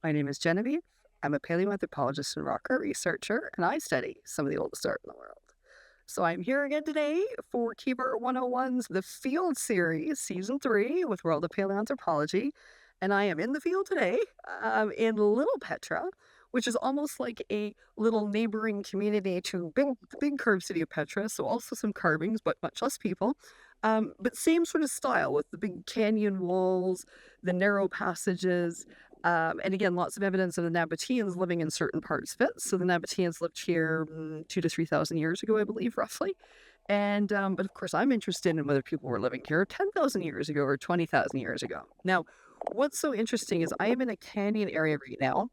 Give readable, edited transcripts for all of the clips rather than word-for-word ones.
My name is Genevieve. I'm a paleoanthropologist and rock art researcher, and I study some of the oldest art in the world. So I'm here again today for Keyword 101's The Field Series, Season 3 with World of Paleoanthropology. And I am in the field today in Little Petra, which is almost like a little neighboring community to the big curved city of Petra. So also some carvings, but much less people. But same sort of style with the big canyon walls, the narrow passages, and again, lots of evidence of the Nabateans living in certain parts of it. So the Nabateans lived here 2 to 3,000 years ago, I believe, roughly. And but of course, I'm interested in whether people were living here 10,000 years ago or 20,000 years ago. Now, what's so interesting is I am in a canyon area right now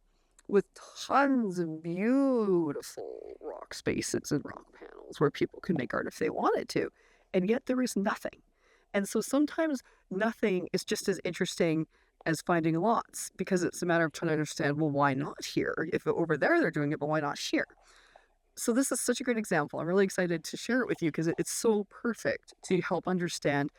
with tons of beautiful rock spaces and rock panels where people could make art if they wanted to, and yet there is nothing. And so sometimes nothing is just as interesting as finding lots, because it's a matter of trying to understand, well, why not here? If over there they're doing it, but why not here? So this is such a great example. I'm really excited to share it with you because it's so perfect to help understand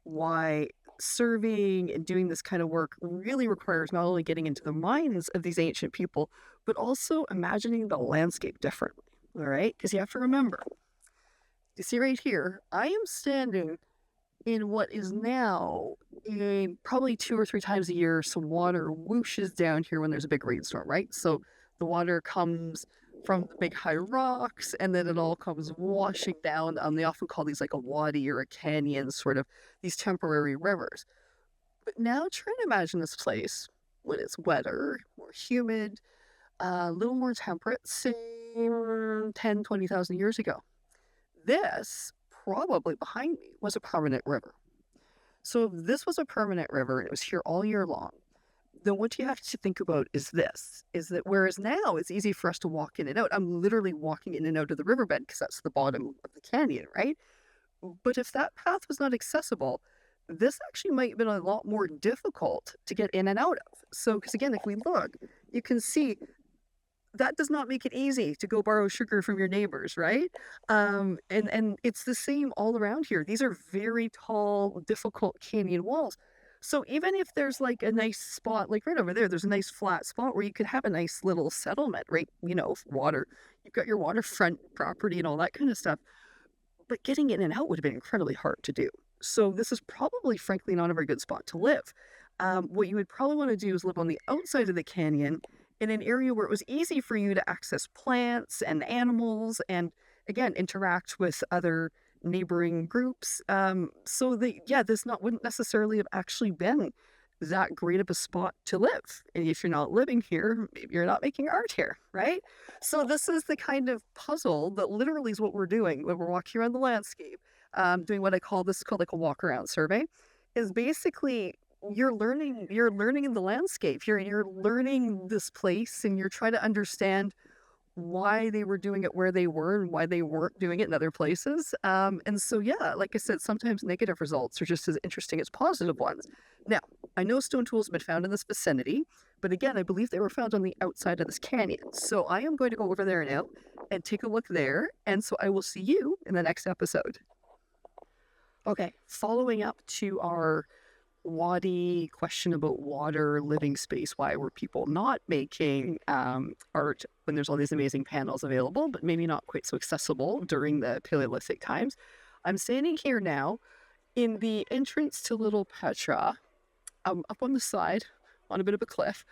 why surveying and doing this kind of work really requires not only getting into the minds of these ancient people, but also imagining the landscape differently. All right? Because you have to remember, you see right here, I am standing in what is now probably 2 or 3 times a year, some water whooshes down here when there's a big rainstorm, right? So the water comes from the big high rocks, and then it all comes washing down. They often call these like a wadi or a canyon, sort of these temporary rivers. But now try to imagine this place when it's wetter, more humid, a little more temperate, say 10, 20,000 years ago. This, probably behind me, was a permanent river. So if this was a permanent river and it was here all year long, then what you have to think about is this, is that whereas now it's easy for us to walk in and out, I'm literally walking in and out of the riverbed because that's the bottom of the canyon, right? But if that path was not accessible, this actually might have been a lot more difficult to get in and out of. So, because again, if we look, you can see that does not make it easy to go borrow sugar from your neighbors, right? And it's the same all around here. These are very tall, difficult canyon walls. So even if there's like a nice spot, like right over there, there's a nice flat spot where you could have a nice little settlement, right? Water. You've got your waterfront property and all that kind of stuff. But getting in and out would have been incredibly hard to do. So this is probably, frankly, not a very good spot to live. What you would probably want to do is live on the outside of the canyon in an area where it was easy for you to access plants and animals and, again, interact with other neighboring groups. So this wouldn't necessarily have actually been that great of a spot to live. And if you're not living here, maybe you're not making art here, right? So this is the kind of puzzle that literally is what we're doing when we're walking around the landscape, doing what I call like a walk around survey, is basically you're learning in the landscape. You're learning this place and you're trying to understand why they were doing it where they were and why they weren't doing it in other places. And so, yeah, like I said, sometimes negative results are just as interesting as positive ones. Now, I know stone tools have been found in this vicinity, but again, I believe they were found on the outside of this canyon. So I am going to go over there now and take a look there. And so I will see you in the next episode. Okay, following up to our wadi question about water, living space, why were people not making art when there's all these amazing panels available, but maybe not quite so accessible during the Paleolithic times? I'm standing here now in the entrance to Little Petra, up on the side, on a bit of a cliff,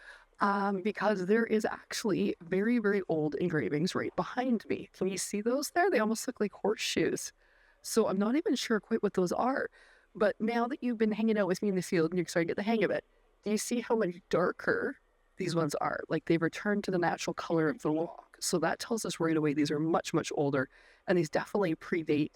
because there is actually very, very old engravings right behind me. Can you see those there? They almost look like horseshoes. So I'm not even sure quite what those are. But now that you've been hanging out with me in the field and you're starting to get the hang of it, do you see how much darker these ones are? Like they've returned to the natural color of the rock. So that tells us right away these are much, much older, and these definitely predate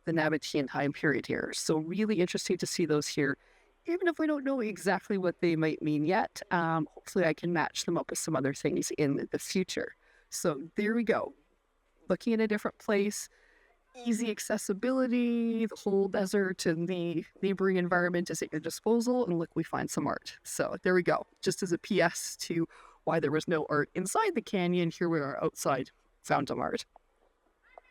the Nabatean time period here. So really interesting to see those here, even if we don't know exactly what they might mean yet. Hopefully I can match them up with some other things in the future. So there we go. Looking at a different place, easy accessibility, the whole desert and the neighboring environment is at your disposal, and look, we find some art. So there we go. Just as a PS to why there was no art inside the canyon, here we are outside, found some art.